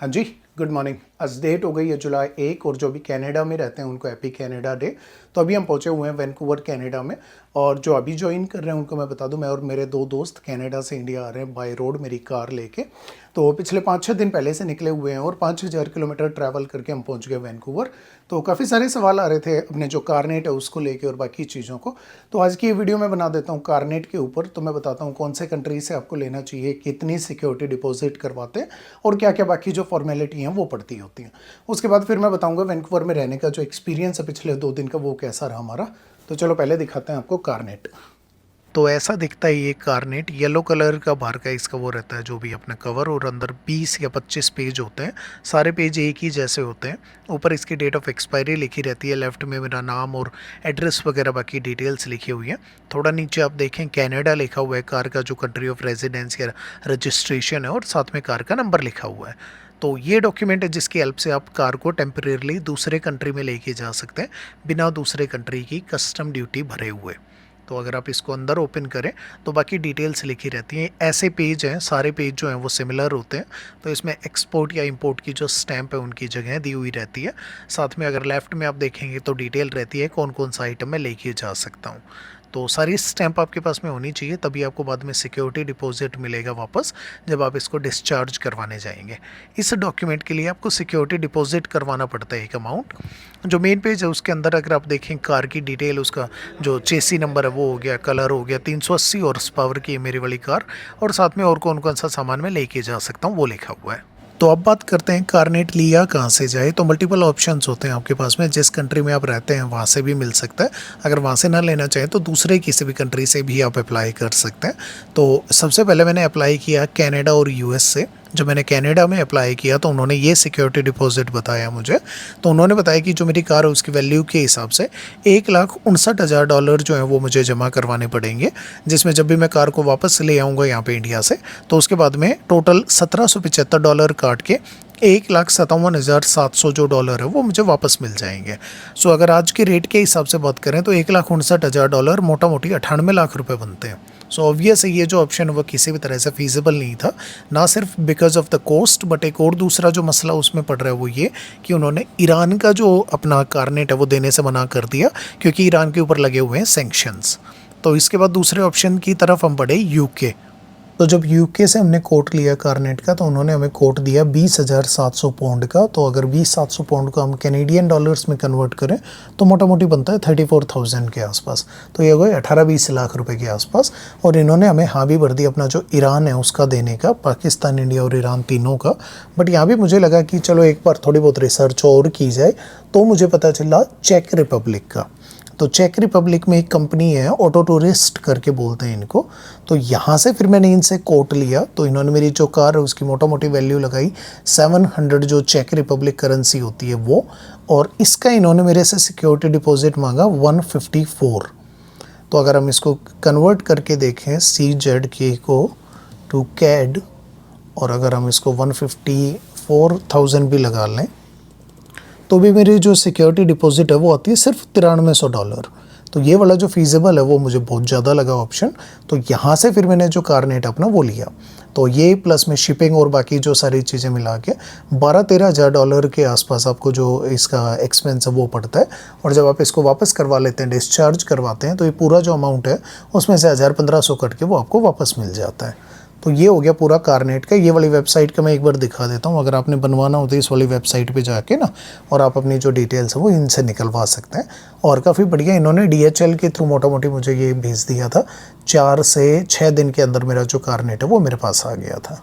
हाँ जी, good morning. आज date हो गई है जुलाई 1 और जो भी कनाडा में रहते हैं उनको हैप्पी कनाडा डे। तो अभी हम पहुंचे हुए हैं वैंकूवर कनाडा में और जो अभी ज्वाइन कर रहे हैं उनको मैं बता दूं, मैं और मेरे दो दोस्त कनाडा से इंडिया आ रहे हैं बाय रोड मेरी कार लेके। तो पिछले 5-6 दिन पहले से निकले हुए हैं और 5,000 किलोमीटर ट्रैवल करके हम पहुंच गए वैंकूवर। तो काफ़ी सारे सवाल आ रहे थे अपने जो कारनेट है उसको लेके और बाकी चीज़ों को। तो आज की ये वीडियो मैं बना देता हूँ कारनेट के ऊपर। तो मैं बताता हूँ कौन से कंट्री से आपको लेना चाहिए, कितनी सिक्योरिटी डिपॉजिट करवाते हैं और क्या क्या बाकी जो फॉर्मेलिटी हैं वो पड़ती होती हैं। उसके बाद फिर मैं बताऊंगा वैंकूवर में रहने का जो एक्सपीरियंस है पिछले 2 दिन का वो कैसा रहा हमारा। तो चलो पहले दिखाते हैं आपको कारनेट। तो ऐसा दिखता है ये कारनेट, येलो कलर का बाहर का इसका वो रहता है जो भी अपना कवर, और अंदर 20 या 25 पेज होते हैं। सारे पेज एक ही जैसे होते हैं। ऊपर इसकी डेट ऑफ एक्सपायरी लिखी रहती है, लेफ्ट में मेरा नाम और एड्रेस वगैरह बाकी डिटेल्स लिखी हुई हैं। थोड़ा नीचे आप देखें कनाडा लिखा हुआ है, कार का जो कंट्री ऑफ रेजिडेंस या रजिस्ट्रेशन है, और साथ में कार का नंबर लिखा हुआ है। तो ये डॉक्यूमेंट है जिसकी हेल्प से आप कार को टेम्परेरली दूसरे कंट्री में लेके जा सकते हैं बिना दूसरे कंट्री की कस्टम ड्यूटी भरे हुए। तो अगर आप इसको अंदर ओपन करें तो बाकी डिटेल्स लिखी रहती हैं। ऐसे पेज हैं, सारे पेज जो हैं वो सिमिलर होते हैं। तो इसमें एक्सपोर्ट या इंपोर्ट की जो स्टैंप है उनकी जगह दी हुई रहती है। साथ में अगर लेफ़्ट में आप देखेंगे तो डिटेल रहती है कौन कौन सा आइटम मैं लेके जा सकता हूँ। तो सारी स्टैंप आपके पास में होनी चाहिए, तभी आपको बाद में सिक्योरिटी डिपॉजिट मिलेगा वापस जब आप इसको डिस्चार्ज करवाने जाएंगे। इस डॉक्यूमेंट के लिए आपको सिक्योरिटी डिपॉजिट करवाना पड़ता है एक अमाउंट। जो मेन पेज है उसके अंदर अगर आप देखें कार की डिटेल, उसका जो चेसी नंबर है वो हो गया, कलर हो गया, 380 हॉर्स पावर की है मेरी वाली कार, और साथ में और कौन कौन सा सामान मैं लेके जा सकता हूँ वो लिखा हुआ है। तो अब बात करते हैं कारनेट लिया कहाँ से जाए। तो मल्टीपल ऑप्शंस होते हैं आपके पास में, जिस कंट्री में आप रहते हैं वहाँ से भी मिल सकता है। अगर वहाँ से ना लेना चाहें तो दूसरे किसी भी कंट्री से भी आप अप्लाई कर सकते हैं। तो सबसे पहले मैंने अप्लाई किया कनाडा और यूएस से। जब मैंने कनाडा में अप्लाई किया तो उन्होंने ये सिक्योरिटी डिपॉजिट बताया मुझे। तो उन्होंने बताया कि जो मेरी कार है उसकी वैल्यू के हिसाब से $1,59,000 जो है वो मुझे जमा करवाने पड़ेंगे, जिसमें जब भी मैं कार को वापस ले आऊँगा यहाँ पे इंडिया से तो उसके बाद में टोटल $1,775 काट के $1,57,700 जो डॉलर है वो मुझे वापस मिल जाएंगे। सो अगर आज के रेट के हिसाब से बात करें तो $1,59,000 मोटा मोटी 98 लाख रुपए बनते हैं। सो ऑब्वियस है ये जो ऑप्शन है वो किसी भी तरह से फीजिबल नहीं था, ना सिर्फ because of the cost, but एक और दूसरा जो मसला उसमें पड़ रहा है वो ये कि उन्होंने ईरान का जो अपना कारनेट है वो देने से मना कर दिया, क्योंकि ईरान के ऊपर लगे हुए हैं सैंक्शंस। तो इसके बाद दूसरे ऑप्शन की तरफ हम बढ़े यूके। तो जब यूके से हमने कोट लिया कारनेट का तो उन्होंने हमें कोट दिया 20,700 पाउंड का। तो अगर 20,700 पाउंड को हम कैनेडियन डॉलर्स में कन्वर्ट करें तो मोटा मोटी बनता है 34,000 के आसपास। तो ये हो गए 18-20 लाख रुपए के आसपास। और इन्होंने हमें हाँ भी भर दिया अपना जो ईरान है उसका देने का, पाकिस्तान, इंडिया और ईरान तीनों का। बट यहाँ भी मुझे लगा कि चलो एक बार थोड़ी बहुत रिसर्च और की जाए, तो मुझे पता चला चेक रिपब्लिक का। तो चेक रिपब्लिक में एक कंपनी है, ऑटो टूरिस्ट करके बोलते हैं इनको। तो यहाँ से फिर मैंने इनसे कोट लिया तो इन्होंने मेरी जो कार है उसकी मोटा मोटी वैल्यू लगाई 700 जो चेक रिपब्लिक करेंसी होती है वो, और इसका इन्होंने मेरे से सिक्योरिटी डिपॉजिट मांगा 154। तो अगर हम इसको कन्वर्ट करके देखें CZK को टू कैड, और अगर हम इसको 154,000 भी लगा लें तो भी मेरी जो सिक्योरिटी डिपॉजिट है वो आती है सिर्फ $9300। तो ये वाला जो फीजिबल है वो मुझे बहुत ज़्यादा लगा ऑप्शन। तो यहाँ से फिर मैंने जो कारनेट अपना वो लिया। तो ये प्लस में शिपिंग और बाकी जो सारी चीज़ें मिला के $12-13,000 के आसपास आपको जो इसका एक्सपेंस है वो पड़ता है। और जब आप इसको वापस करवा लेते हैं, डिस्चार्ज करवाते हैं, तो ये पूरा जो अमाउंट है उसमें से 1,000-1,500 कट के वो आपको वापस मिल जाता है। तो ये हो गया पूरा कारनेट का। ये वाली वेबसाइट का मैं एक बार दिखा देता हूँ, अगर आपने बनवाना हो तो इस वाली वेबसाइट पे जाके ना, और आप अपनी जो डिटेल्स है वो इनसे निकलवा सकते हैं। और काफ़ी बढ़िया, इन्होंने DHL के थ्रू मोटा मोटी मुझे ये भेज दिया था। 4 से 6 दिन के अंदर मेरा जो कारनेट है वो मेरे पास आ गया था।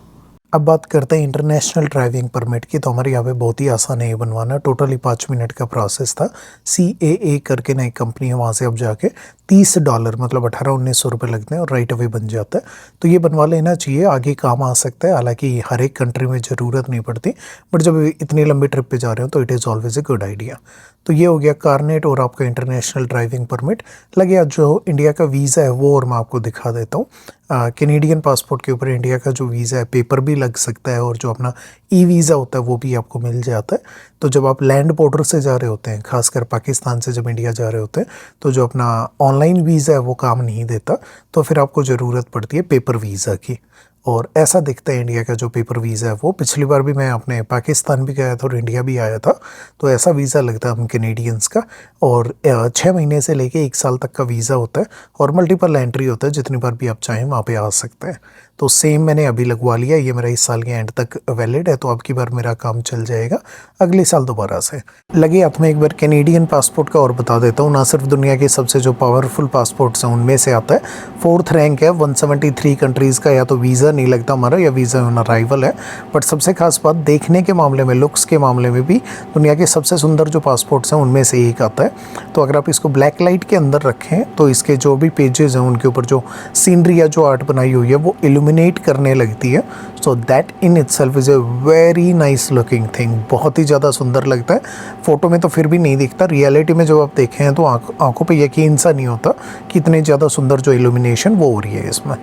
अब बात करते हैं इंटरनेशनल ड्राइविंग परमिट की। तो हमारे यहाँ पे बहुत ही आसान है ये बनवाना, टोटली 5 मिनट का प्रोसेस था। CAA करके ना एक कंपनी है, वहाँ से अब जाके $30 मतलब 1800-1900 रुपये लगते हैं और राइट अवे बन जाता है। तो ये बनवा लेना चाहिए, आगे काम आ सकता है। हालांकि हर एक कंट्री में ज़रूरत नहीं पड़ती, बट जब इतनी लंबी ट्रिप पे जा रहे हो तो it is always a good idea. तो ये हो गया कारनेट और आपका इंटरनेशनल ड्राइविंग परमिट। लगे जो इंडिया का वीज़ा है वो और मैं आपको दिखा देता हूँ। कैनेडियन पासपोर्ट के ऊपर इंडिया का जो वीज़ा है पेपर भी लग सकता है, और जो अपना वीज़ा होता है वो भी आपको मिल जाता है। तो जब आप लैंड बॉर्डर से जा रहे होते हैं, खासकर पाकिस्तान से जब इंडिया जा रहे होते हैं, तो जो अपना ऑनलाइन वीज़ा है वो काम नहीं देता, तो फिर आपको ज़रूरत पड़ती है पेपर वीज़ा की। और ऐसा दिखता है इंडिया का जो पेपर वीज़ा है वो। पिछली बार भी मैं अपने पाकिस्तान भी गया था और इंडिया भी आया था, तो ऐसा वीज़ा लगता है हम कैनेडियंस का। और 6 महीने से लेके 1 साल तक का वीज़ा होता है और मल्टीपल एंट्री होता है, जितनी बार भी आप चाहें वहाँ पे आ सकते हैं। तो सेम मैंने अभी लगवा लिया, ये मेरा इस साल के एंड तक वैलिड है, तो अब की बार मेरा काम चल जाएगा अगले साल दोबारा से। लगे हाथ में एक बार कैनेडियन पासपोर्ट का और बता देता हूँ, ना सिर्फ दुनिया के सबसे जो पावरफुल पासपोर्ट्स हैं उनमें से आता है, 4th रैंक है 173 कंट्रीज़ का। या तो वीज़ा नहीं लगता हमारा या वीज़ा ऑन अराइवल है, बट सबसे खास बात देखने के मामले में, लुक्स के मामले में भी दुनिया के सबसे सुंदर जो पासपोर्ट्स हैं उनमें से एक आता है। तो अगर आप इसको ब्लैक लाइट के अंदर रखें तो इसके जो भी पेजेस हैं उनके ऊपर जो सीनरी या जो आर्ट बनाई हुई है वो इल्यूमिनेट करने लगती है। So that in itself is a very nice looking thing, बहुत ही ज़्यादा सुंदर लगता है। फ़ोटो में तो फिर भी नहीं दिखता, रियलिटी में जब आप देखें हैं तो आंखों पे यकीन सा नहीं होता कि इतने ज़्यादा सुंदर जो इल्यूमिनेशन वो हो रही है इसमें।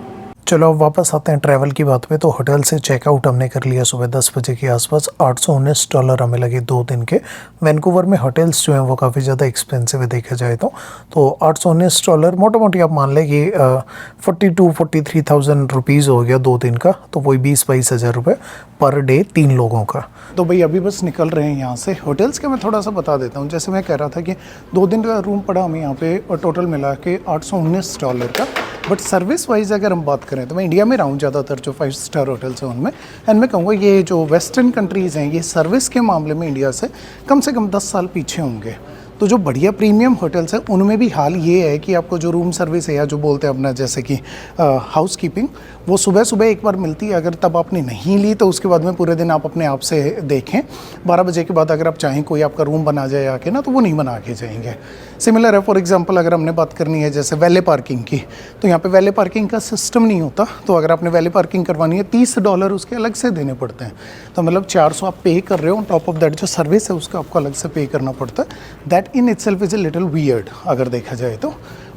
चलो अब वापस आते हैं ट्रैवल की बात पे। तो होटल से चेकआउट हमने कर लिया सुबह 10 बजे के आसपास। $819 हमें लगे 2 दिन के। वैंकूवर में होटल्स जो हैं वो काफ़ी ज़्यादा एक्सपेंसिव है देखा जाए तो $819 मोटा मोटी आप मान लें कि 42-43,000 रुपीज़ हो गया 2 दिन का, तो वही 20-22 हज़ार रुपये पर डे 3 लोगों का। तो भाई अभी बस निकल रहे हैं यहाँ से। होटल्स के मैं थोड़ा सा बता देता हूँ। जैसे मैं कह रहा था कि 2 दिन का रूम पड़ा हमें यहाँ पे और टोटल मिला के $819 का। बट सर्विस वाइज अगर हम बात करें तो मैं इंडिया में रहा हूँ ज़्यादातर, जो 5 स्टार होटल्स हैं उनमें, एंड मैं कहूँगा ये जो वेस्टर्न कंट्रीज़ हैं ये सर्विस के मामले में इंडिया से कम 10 साल पीछे होंगे। तो जो बढ़िया प्रीमियम होटल्स हैं उनमें भी हाल ये है कि आपको जो रूम सर्विस है या जो बोलते हैं अपना जैसे कि हाउस कीपिंग, वो सुबह सुबह एक बार मिलती है। अगर तब आपने नहीं ली तो उसके बाद में पूरे दिन आप अपने आप से देखें। 12 बजे के बाद अगर आप चाहें कोई आपका रूम बना जाए आके ना, तो वो नहीं बना के जाएंगे। सिमिलर है फॉर एग्जांपल अगर हमने बात करनी है जैसे वैले पार्किंग की, तो यहाँ पे वैले पार्किंग का सिस्टम नहीं होता। तो अगर आपने वैले पार्किंग करवानी है $30 उसके अलग से देने पड़ते हैं। तो मतलब 400 आप पे कर रहे हो, टॉप ऑफ दैट जो सर्विस है उसका आपको अलग से पे करना पड़ता है। That in itself is a little weird अगर देखा जाए तो,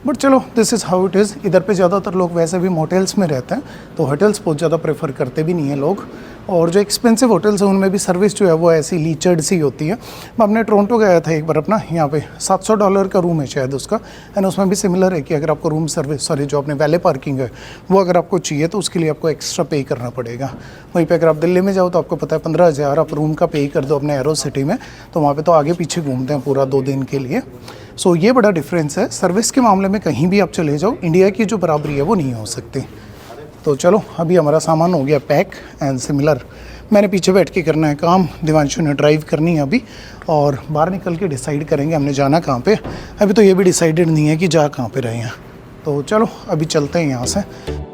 बट चलो this is how it is. इधर पे ज़्यादातर लोग वैसे भी मोटेल्स में रहते हैं, तो होटल्स बहुत ज़्यादा प्रेफर करते भी नहीं हैं लोग। और जो एक्सपेंसिव होटल्स हैं उनमें भी सर्विस जो है वो ऐसी लीचर्ड सी होती है। मैं अपने टोरंटो गया था एक बार अपना, यहाँ पे $700 का रूम है शायद उसका, एंड उसमें भी सिमिलर है कि अगर आपको रूम सर्विस जो अपने वैले पार्किंग है वो अगर आपको चाहिए तो उसके लिए आपको एक्स्ट्रा पे करना पड़ेगा। वहीं पे अगर आप दिल्ली में जाओ तो आपको पता है 15,000 आप रूम का पे कर दो अपने एरो सिटी में, तो वहाँ पर तो आगे पीछे घूमते हैं पूरा 2 दिन के लिए। सो ये बड़ा डिफरेंस है। सर्विस के मामले में कहीं भी आप चले जाओ, इंडिया की जो बराबरी है वो नहीं हो सकती। तो चलो अभी हमारा सामान हो गया पैक एंड सिमिलर मैंने पीछे बैठ के करना है काम, दिवांशु ने ड्राइव करनी है अभी, और बाहर निकल के डिसाइड करेंगे हमने जाना कहाँ पे। अभी तो ये भी डिसाइडेड नहीं है कि जा कहाँ पे रहे हैं। तो चलो अभी चलते हैं यहाँ से।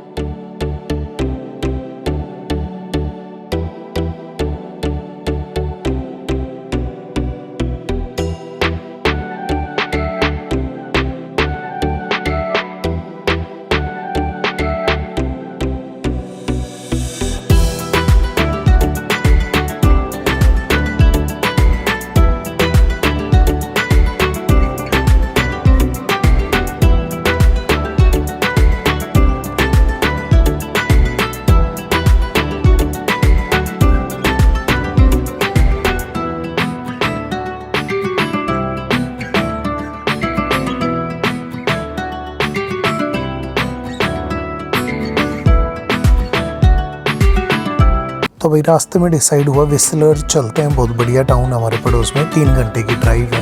तो भाई रास्ते में डिसाइड हुआ विस्लर चलते हैं, बहुत बढ़िया टाउन हमारे पड़ोस में, 3 घंटे की ड्राइव है।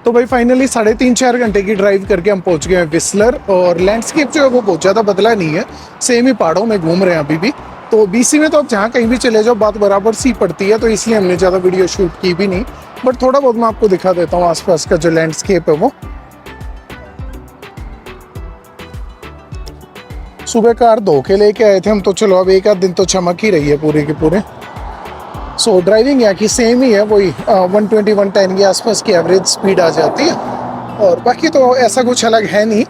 तो भाई फाइनली 3.5-4 घंटे की ड्राइव करके हम पहुंच गए हैं विस्लर, और लैंडस्केप जो है वो बहुत ज़्यादा बदला नहीं है, सेम ही पहाड़ों में घूम रहे हैं अभी भी। तो BC में तो आप जहाँ कहीं भी चले जाओ बात बराबर सी पड़ती है, तो इसलिए हमने ज़्यादा वीडियो शूट की भी नहीं, बट थोड़ा बहुत मैं आपको दिखा देता हूँ आसपास का जो लैंडस्केप है वो। सुबह कार धो के लेके आए थे हम, तो चलो अब एक आध दिन तो चमक ही रही है पूरे के पूरे। सो ड्राइविंग यहाँ की सेम ही है, वही 120-110 के आसपास की एवरेज स्पीड आ जाती है, और बाकी तो ऐसा कुछ अलग है नहीं।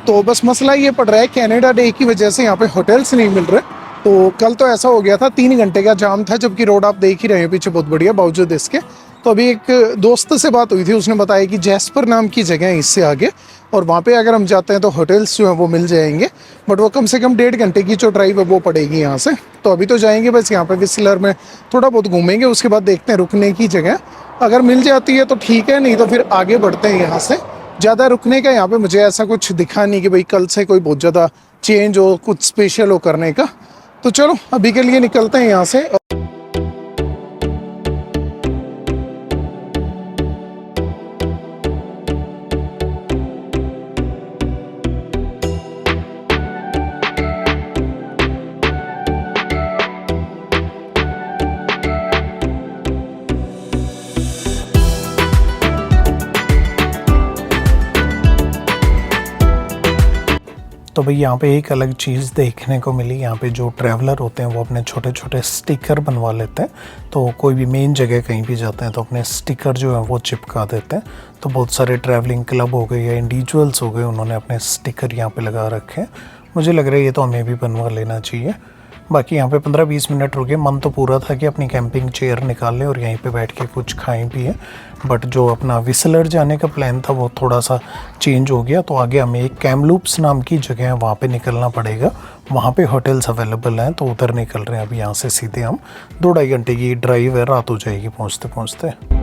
तो बस मसला ये पड़ रहा है कैनेडा डे की वजह से यहाँ पे होटल्स नहीं मिल रहे। तो कल तो ऐसा हो गया था 3 घंटे का जाम था, जबकि रोड आप देख ही रहे हैं पीछे बहुत बढ़िया बावजूद इसके। तो अभी एक दोस्त से बात हुई थी, उसने बताया कि जैस्पर नाम की जगह है इससे आगे, और वहाँ पे अगर हम जाते हैं तो होटल्स जो हैं वो मिल जाएंगे, बट वो कम से कम 1.5 घंटे की जो ड्राइव है वो पड़ेगी यहाँ से। तो अभी तो जाएंगे बस यहाँ पे विस्लर में थोड़ा बहुत घूमेंगे, उसके बाद देखते हैं रुकने की जगह अगर मिल जाती है तो ठीक है, नहीं तो फिर आगे बढ़ते हैं यहाँ से। ज़्यादा रुकने का यहाँ पे मुझे ऐसा कुछ दिखा नहीं कि भाई कल से कोई बहुत ज़्यादा चेंज हो, कुछ स्पेशल हो करने का। तो चलो अभी के लिए निकलते हैं यहाँ से। तो भाई यहाँ पे एक अलग चीज़ देखने को मिली, यहाँ पे जो ट्रैवलर होते हैं वो अपने छोटे छोटे स्टिकर बनवा लेते हैं। तो कोई भी मेन जगह कहीं भी जाते हैं तो अपने स्टिकर जो है वो चिपका देते हैं। तो बहुत सारे ट्रैवलिंग क्लब हो गए या इंडिविजुअल्स हो गए, उन्होंने अपने स्टिकर यहाँ पे लगा रखे हैं। मुझे लग रहा है ये तो हमें भी बनवा लेना चाहिए। बाकी यहाँ पे 15-20 मिनट रुके, मन तो पूरा था कि अपनी कैंपिंग चेयर निकाल लें और यहीं पे बैठ के कुछ खाएं पिएं, बट जो अपना विस्लर जाने का प्लान था वो थोड़ा सा चेंज हो गया। तो आगे हमें एक कैमलूप्स नाम की जगह है, वहाँ पे निकलना पड़ेगा। वहाँ पे होटल्स अवेलेबल हैं, तो उधर निकल रहे हैं अभी यहाँ से सीधे हम। 2-2.5 घंटे की ड्राइव है, रात हो जाएगी पहुँचते पहुँचते।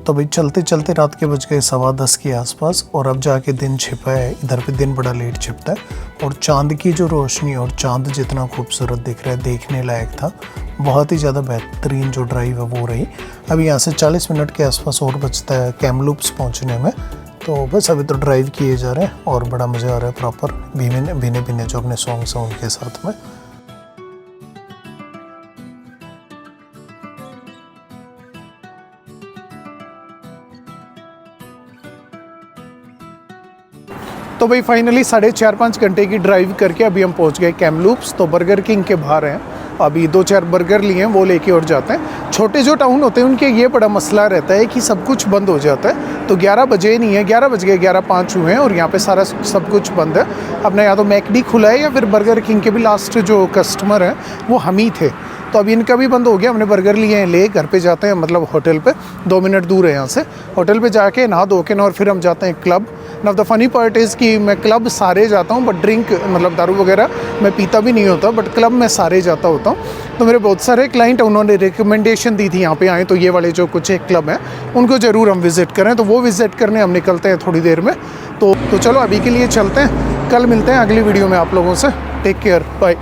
तो भाई चलते चलते रात के बज गए 10:15 के आसपास, और अब जाके दिन छिपा है। इधर पे दिन बड़ा लेट छिपता है, और चांद की जो रोशनी और चांद जितना खूबसूरत दिख रहा है, देखने लायक था। बहुत ही ज़्यादा बेहतरीन जो ड्राइव है वो रही। अभी यहाँ से 40 मिनट के आसपास और बचता है कैमलूप्स पहुँचने में। तो बस अभी तो ड्राइव किए जा रहे हैं और बड़ा मज़ा आ रहा है प्रॉपर भीने भीने जो अपने सॉन्ग्स हैं उनके साथ में। तो भाई फाइनली 4.5-5 घंटे की ड्राइव करके अभी हम पहुंच गए कैमलूप्स। तो बर्गर किंग के बाहर हैं, अभी 2-4 बर्गर लिए हैं, वो लेके और जाते हैं। छोटे जो टाउन होते हैं उनके ये बड़ा मसला रहता है कि सब कुछ बंद हो जाता है। तो 11 बजे नहीं है, 11 बज गए, 11:05 हुए हैं और यहाँ पे सारा सब कुछ बंद है। अपना या तो मैकडी खुला है या फिर बर्गर किंग के भी लास्ट जो कस्टमर हैं वो हम ही थे। तो अभी इनका भी बंद हो गया। हमने बर्गर लिए हैं, ले घर पे जाते हैं, मतलब होटल पे 2 मिनट दूर है यहाँ से। होटल पे जाके नहा धो के और फिर हम जाते हैं club. Now the funny part is कि मैं क्लब सारे जाता हूँ, बट ड्रिंक मतलब दारू वगैरह मैं पीता भी नहीं होता, बट क्लब में सारे जाता होता हूँ। तो मेरे बहुत सारे क्लाइंट उन्होंने रिकमेंडेशन दी थी यहाँ पे आए तो ये वाले जो कुछ एक क्लब हैं उनको ज़रूर हम विज़िट करें। तो वो विज़िट करने हम निकलते हैं थोड़ी देर में। तो चलो अभी के लिए चलते हैं, कल मिलते हैं अगली वीडियो में आप लोगों से। Take care, bye.